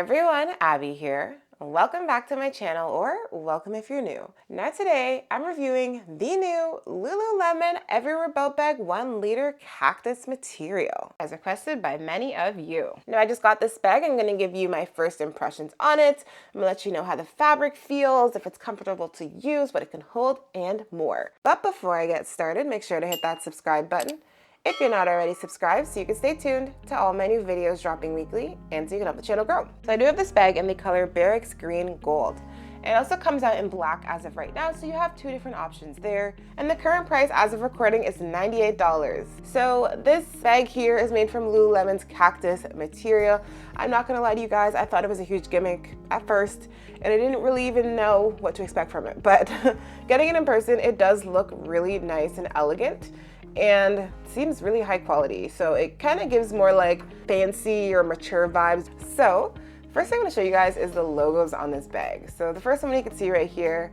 everyone, Abby here. Welcome back to my channel, or welcome if you're new. Now today, I'm reviewing the new Lululemon Everywhere Belt Bag 1 liter Cactus Material, as requested by many of you. Now I just got this bag. I'm gonna give you my first impressions on it. I'm gonna let you know how the fabric feels, if it's comfortable to use, what it can hold, and more. But before I get started, make sure to hit that subscribe button if you're not already subscribed, so you can stay tuned to all my new videos dropping weekly and so you can help the channel grow. So I do have this bag in the color Barracks Green Gold. It also comes out in black as of right now, so you have two different options there. And the current price as of recording is $98. So this bag here is made from Lululemon's Cactus Material. I'm not gonna lie to you guys, I thought it was a huge gimmick at first, and I didn't really even know what to expect from it. But getting it in person, it does look really nice and elegant, and seems really high quality. So it kind of gives more like fancy or mature vibes. So first thing I'm gonna show you guys is the logos on this bag. So the first one you can see right here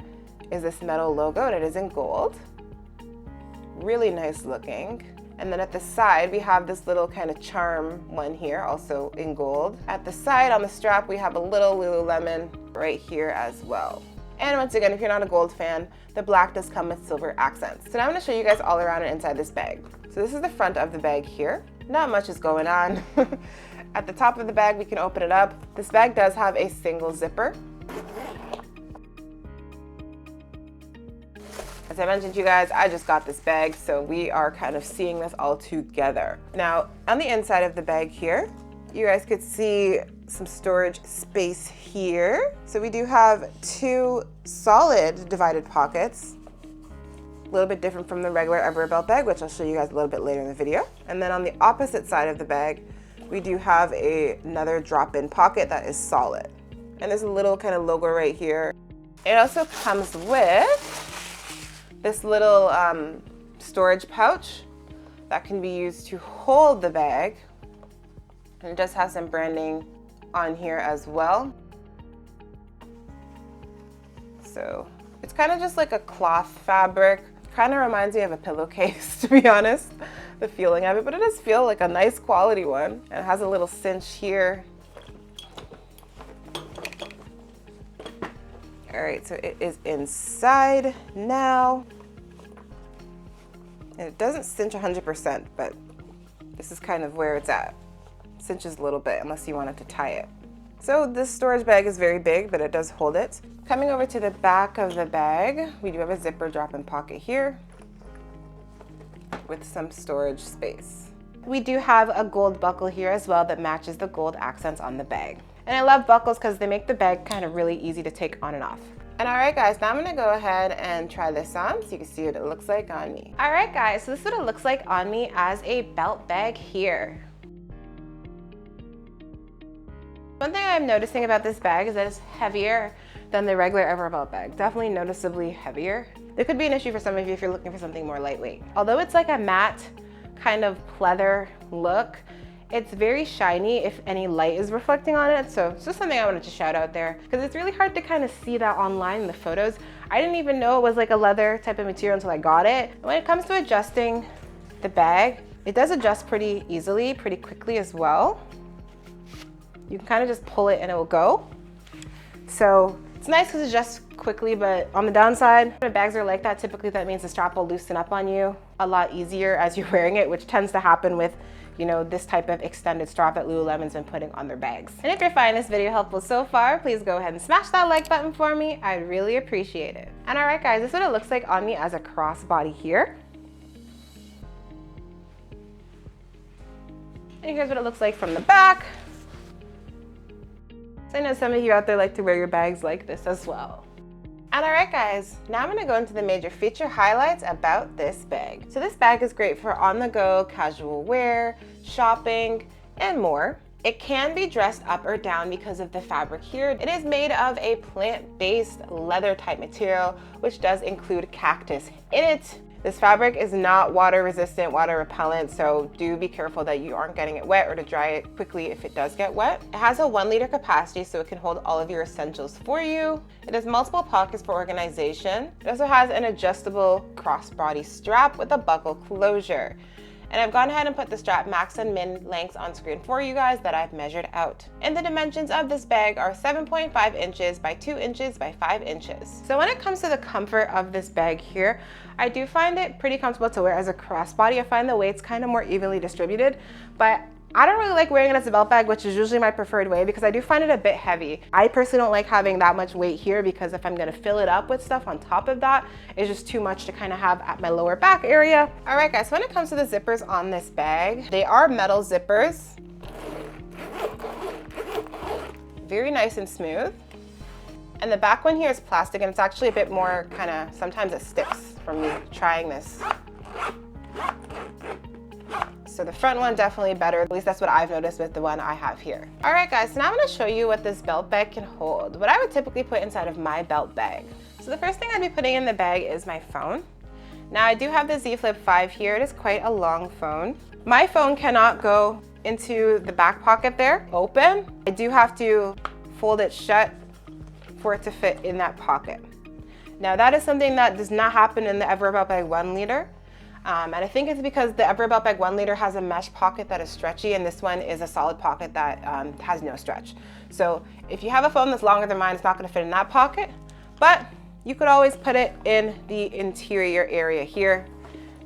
is this metal logo, and it is in gold. Really nice looking. And then at the side, we have this little kind of charm one here, also in gold. At the side on the strap, we have a little Lululemon right here as well. And once again, if you're not a gold fan, the black does come with silver accents. So now I'm gonna show you guys all around and inside this bag. So this is the front of the bag here. Not much is going on. At the top of the bag, we can open it up. This bag does have a single zipper. As I mentioned to you guys, I just got this bag, so we are kind of seeing this all together. Now, on the inside of the bag here, you guys could see some storage space here. So we do have two solid divided pockets, a little bit different from the regular Everywhere Belt Bag, which I'll show you guys a little bit later in the video. And then on the opposite side of the bag, we do have another drop-in pocket that is solid. And there's a little kind of logo right here. It also comes with this little storage pouch that can be used to hold the bag. And it does have some branding on here as well. So it's kind of just like a cloth fabric. Kind of reminds me of a pillowcase, to be honest, the feeling of it, but it does feel like a nice quality one. And it has a little cinch here. All right, so it is inside now. And it doesn't cinch 100%, but this is kind of where it's at. Cinches a little bit unless you wanted to tie it. So this storage bag is very big, but it does hold it. Coming over to the back of the bag, we do have a zipper drop-in pocket here with some storage space. We do have a gold buckle here as well that matches the gold accents on the bag. And I love buckles because they make the bag kind of really easy to take on and off. And all right guys, now I'm gonna go ahead and try this on so you can see what it looks like on me. All right guys, so this is what it looks like on me as a belt bag here. One thing I'm noticing about this bag is that it's heavier than the regular Everywhere Belt Bag. Definitely noticeably heavier. There could be an issue for some of you if you're looking for something more lightweight. Although it's like a matte kind of pleather look, it's very shiny if any light is reflecting on it. So it's just something I wanted to shout out there because it's really hard to kind of see that online in the photos. I didn't even know it was like a leather type of material until I got it. When it comes to adjusting the bag, it does adjust pretty easily, pretty quickly as well. You can kind of just pull it and it will go. So it's nice because it adjusts quickly, but on the downside, when bags are like that, typically that means the strap will loosen up on you a lot easier as you're wearing it, which tends to happen with, you know, this type of extended strap that Lululemon's been putting on their bags. And if you're finding this video helpful so far, please go ahead and smash that like button for me. I'd really appreciate it. And all right guys, this is what it looks like on me as a crossbody here. And here's what it looks like from the back. I know some of you out there like to wear your bags like this as well. And all right guys, now I'm gonna go into the major feature highlights about this bag. So this bag is great for on-the-go casual wear, shopping, and more. It can be dressed up or down because of the fabric here. It is made of a plant-based leather type material, which does include cactus in it. This fabric is not water resistant, water repellent, so do be careful that you aren't getting it wet or to dry it quickly if it does get wet. It has a 1 liter capacity, so it can hold all of your essentials for you. It has multiple pockets for organization. It also has an adjustable crossbody strap with a buckle closure. And I've gone ahead and put the strap max and min lengths on screen for you guys that I've measured out. And the dimensions of this bag are 7.5 inches by 2 inches by 5 inches. So when it comes to the comfort of this bag here, I do find it pretty comfortable to wear as a crossbody. I find the weight's kind of more evenly distributed, but I don't really like wearing it as a belt bag, which is usually my preferred way because I do find it a bit heavy. I personally don't like having that much weight here because if I'm gonna fill it up with stuff on top of that, it's just too much to kind of have at my lower back area. All right guys, so when it comes to the zippers on this bag, they are metal zippers. Very nice and smooth. And the back one here is plastic and it's actually a bit more kind of, sometimes it sticks from me trying this. So the front one definitely better, at least that's what I've noticed with the one I have here. All right guys, so now I'm gonna show you what this belt bag can hold, what I would typically put inside of my belt bag. So the first thing I'd be putting in the bag is my phone. Now I do have the Z Flip 5 here, it is quite a long phone. My phone cannot go into the back pocket there, open. I do have to fold it shut for it to fit in that pocket. Now that is something that does not happen in the Everywhere Belt Bag 1 liter. And I think it's because the Everywhere Belt Bag 1 liter has a mesh pocket that is stretchy and this one is a solid pocket that has no stretch. So if you have a phone that's longer than mine, it's not gonna fit in that pocket, but you could always put it in the interior area here.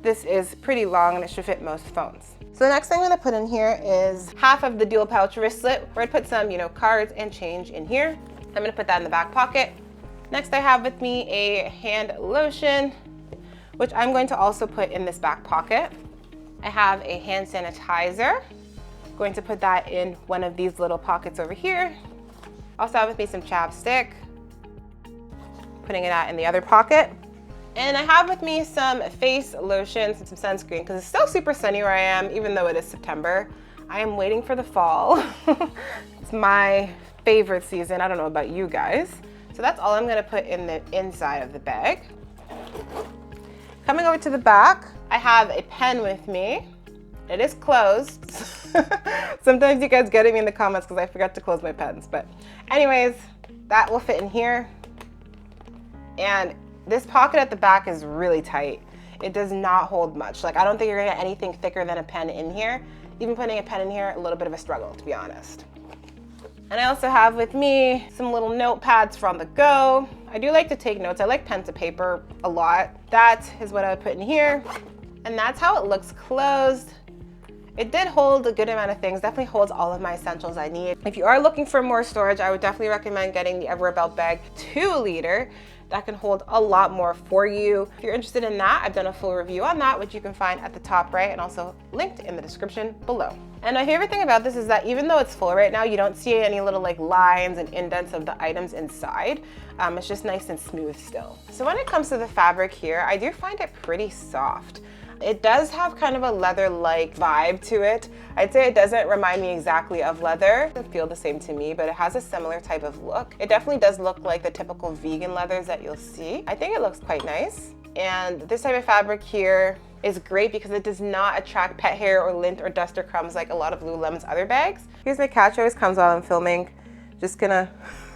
This is pretty long and it should fit most phones. So the next thing I'm gonna put in here is half of the dual pouch wristlet where I'd put some, cards and change in here. I'm gonna put that in the back pocket. Next I have with me a hand lotion, which I'm going to also put in this back pocket. I have a hand sanitizer. Going to put that in one of these little pockets over here. Also have with me some chapstick. Putting it out in the other pocket. And I have with me some face lotion and some sunscreen because it's still super sunny where I am, even though it is September. I am waiting for the fall. It's my favorite season. I don't know about you guys. So that's all I'm gonna put in the inside of the bag. Coming over to the back, I have a pen with me. It is closed. Sometimes you guys get at me in the comments because I forgot to close my pens. But anyways, that will fit in here. And this pocket at the back is really tight. It does not hold much. Like I don't think you're gonna get anything thicker than a pen in here. Even putting a pen in here, a little bit of a struggle, to be honest. And I also have with me some little notepads for on the go. I do like to take notes. I like pen to paper a lot. That is what I would put in here. And that's how it looks closed. It did hold a good amount of things, definitely holds all of my essentials I need. If you are looking for more storage, I would definitely recommend getting the Everywhere Belt Bag 2 liter. That can hold a lot more for you. If you're interested in that, I've done a full review on that, which you can find at the top right and also linked in the description below. And my favorite thing about this is that even though it's full right now, you don't see any little like lines and indents of the items inside. It's just nice and smooth still. So when it comes to the fabric here, I do find it pretty soft. It does have kind of a leather-like vibe to it. I'd say it doesn't remind me exactly of leather. It doesn't feel the same to me, but it has a similar type of look. It definitely does look like the typical vegan leathers that you'll see. I think it looks quite nice. And this type of fabric here is great because it does not attract pet hair or lint or dust or crumbs like a lot of Lululemon's other bags. Here's my cat. She always comes while I'm filming. Just gonna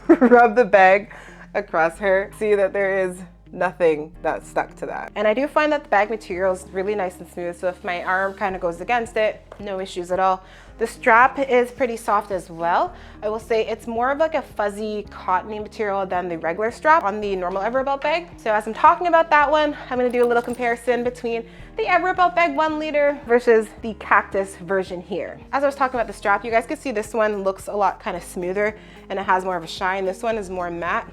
rub the bag across her. See that there is nothing that's stuck to that. And I do find that the bag material is really nice and smooth, so if my arm kind of goes against it, no issues at all. The strap is pretty soft as well. I will say it's more of like a fuzzy cottony material than the regular strap on the normal Everywhere Belt Bag. So as I'm talking about that one, I'm gonna do a little comparison between the Everywhere Belt Bag 1 liter versus the Cactus version here. As I was talking about the strap, you guys can see this one looks a lot kind of smoother and it has more of a shine. This one is more matte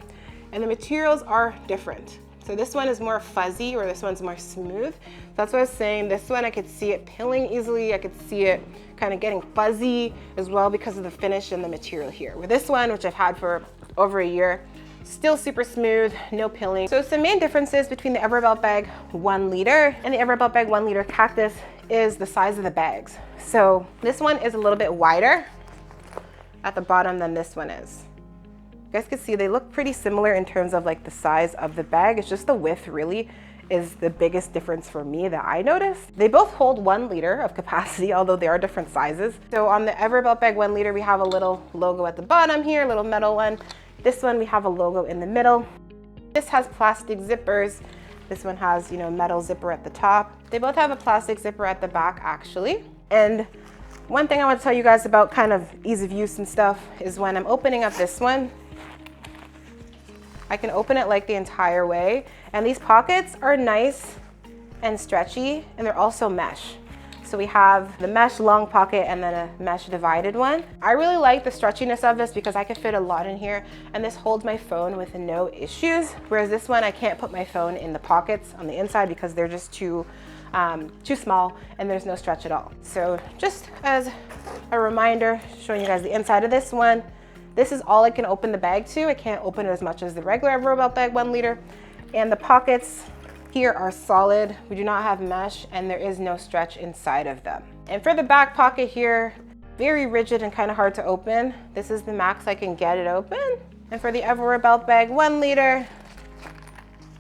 and the materials are different. So this one is more fuzzy, or this one's more smooth. That's what I was saying. This one, I could see it pilling easily. I could see it kind of getting fuzzy as well because of the finish and the material here. With this one, which I've had for over a year, still super smooth, no pilling. So some main differences between the Everywhere Belt Bag 1 liter and the Everywhere Belt Bag 1 liter Cactus is the size of the bags. So this one is a little bit wider at the bottom than this one is. You guys can see they look pretty similar in terms of like the size of the bag. It's just the width really is the biggest difference for me that I noticed. They both hold 1 liter of capacity, although they are different sizes. So on the Everywhere Belt Bag 1 liter, we have a little logo at the bottom here, a little metal one. This one, we have a logo in the middle. This has plastic zippers This one has, metal zipper at the top. They both have a plastic zipper at the back actually. And one thing I want to tell you guys about kind of ease of use and stuff is when I'm opening up this one, I can open it like the entire way. And these pockets are nice and stretchy, and they're also mesh. So we have the mesh long pocket and then a mesh divided one. I really like the stretchiness of this because I could fit a lot in here, and this holds my phone with no issues. Whereas this one, I can't put my phone in the pockets on the inside because they're just too small and there's no stretch at all. So just as a reminder, showing you guys the inside of this one, this is all I can open the bag to. I can't open it as much as the regular Everywhere Belt Bag 1 liter. And the pockets here are solid. We do not have mesh and there is no stretch inside of them. And for the back pocket here, very rigid and kind of hard to open. This is the max I can get it open. And for the Everywhere Belt Bag 1 liter,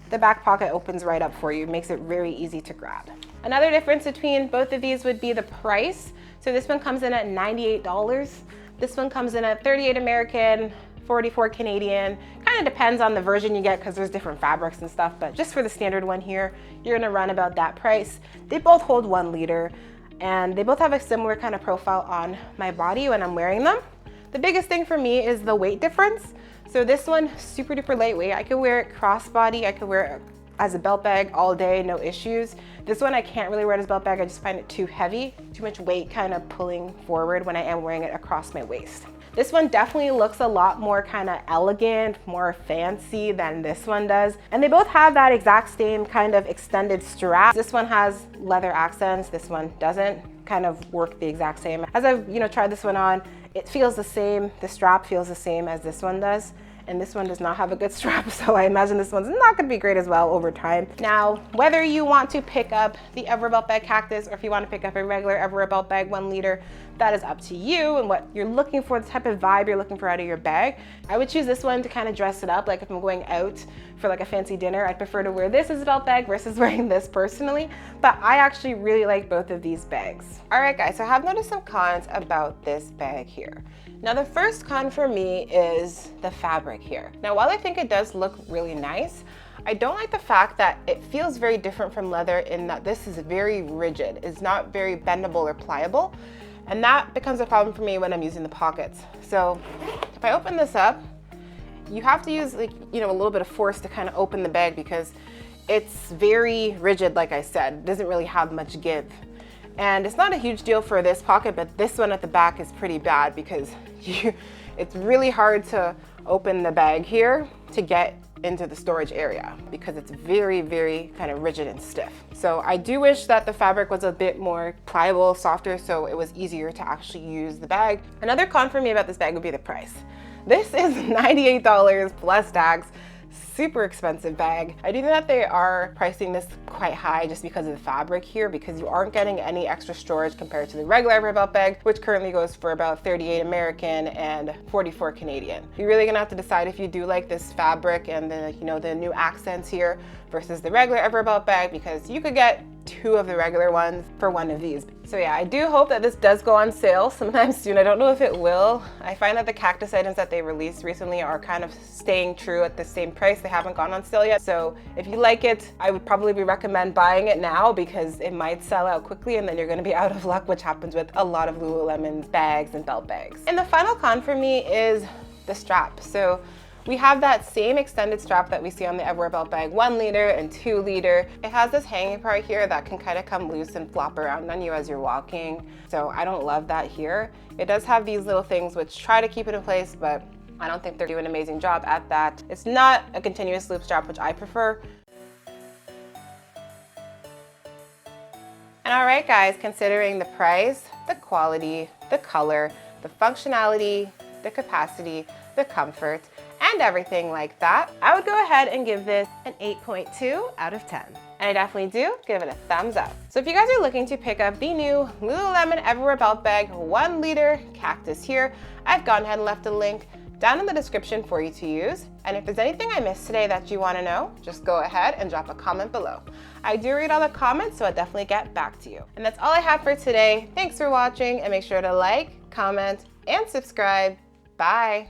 the back pocket opens right up for you. It makes it very easy to grab. Another difference between both of these would be the price. So this one comes in at $98. This one comes in at $38 American, $44 Canadian. Kind of depends on the version you get because there's different fabrics and stuff, but just for the standard one here, you're gonna run about that price. They both hold 1 liter and they both have a similar kind of profile on my body when I'm wearing them. The biggest thing for me is the weight difference. So this one, super duper lightweight. I could wear it crossbody, I could wear it as a belt bag all day, no issues. This one I can't really wear it as a belt bag. I just find it too heavy, too much weight kind of pulling forward when I am wearing it across my waist. This one definitely looks a lot more kind of elegant, more fancy than this one does. And they both have that exact same kind of extended strap. This one has leather accents, this one doesn't. Kind of work the exact same. As I've tried this one on, it feels the same. The strap feels the same as this one does. And this one does not have a good strap, so I imagine this one's not gonna be great as well over time. Now, whether you want to pick up the Everywhere Belt Bag Cactus or if you want to pick up a regular Everywhere Belt Bag 1 liter, that is up to you and what you're looking for, the type of vibe you're looking for out of your bag. I would choose this one to kind of dress it up. Like if I'm going out for like a fancy dinner, I'd prefer to wear this as a belt bag versus wearing this personally. But I actually really like both of these bags. All right guys, so I have noticed some cons about this bag here. Now the first con for me is the fabric here. Now while I think it does look really nice, I don't like the fact that it feels very different from leather in that this is very rigid. It's not very bendable or pliable. And that becomes a problem for me when I'm using the pockets. So if I open this up, you have to use a little bit of force to kind of open the bag because it's very rigid, like I said. It doesn't really have much give. And it's not a huge deal for this pocket, but this one at the back is pretty bad because it's really hard to open the bag here to get into the storage area because it's very, very kind of rigid and stiff. So I do wish that the fabric was a bit more pliable, softer, so it was easier to actually use the bag. Another con for me about this bag would be the price. This is $98 plus tax. Super expensive bag. I do think that they are pricing this quite high just because of the fabric here, because you aren't getting any extra storage compared to the regular Everywhere Belt Bag, which currently goes for about $38 American and $44 Canadian. You're really gonna have to decide if you do like this fabric and the the new accents here versus the regular Everywhere Belt Bag, because you could get 2 of the regular ones for 1 of these. So yeah, I do hope that this does go on sale sometime soon. I don't know if it will. I find that the Cactus items that they released recently are kind of staying true at the same price. They haven't gone on sale yet. So if you like it, I would probably recommend buying it now because it might sell out quickly and then you're gonna be out of luck, which happens with a lot of Lululemon's bags and belt bags. And the final con for me is the strap. So we have that same extended strap that we see on the Everywhere Belt Bag 1 liter and 2 liter. It has this hanging part here that can kind of come loose and flop around on you as you're walking. So I don't love that here. It does have these little things which try to keep it in place, but I don't think they're doing an amazing job at that. It's not a continuous loop strap, which I prefer. And all right guys, considering the price, the quality, the color, the functionality, the capacity, the comfort, and everything like that, I would go ahead and give this an 8.2 out of 10. And I definitely do give it a thumbs up. So if you guys are looking to pick up the new Lululemon Everywhere Belt Bag 1 liter Cactus here, I've gone ahead and left a link down in the description for you to use. And if there's anything I missed today that you want to know, just go ahead and drop a comment below. I do read all the comments, so I'll definitely get back to you. And that's all I have for today. Thanks for watching, and make sure to like, comment, and subscribe. Bye.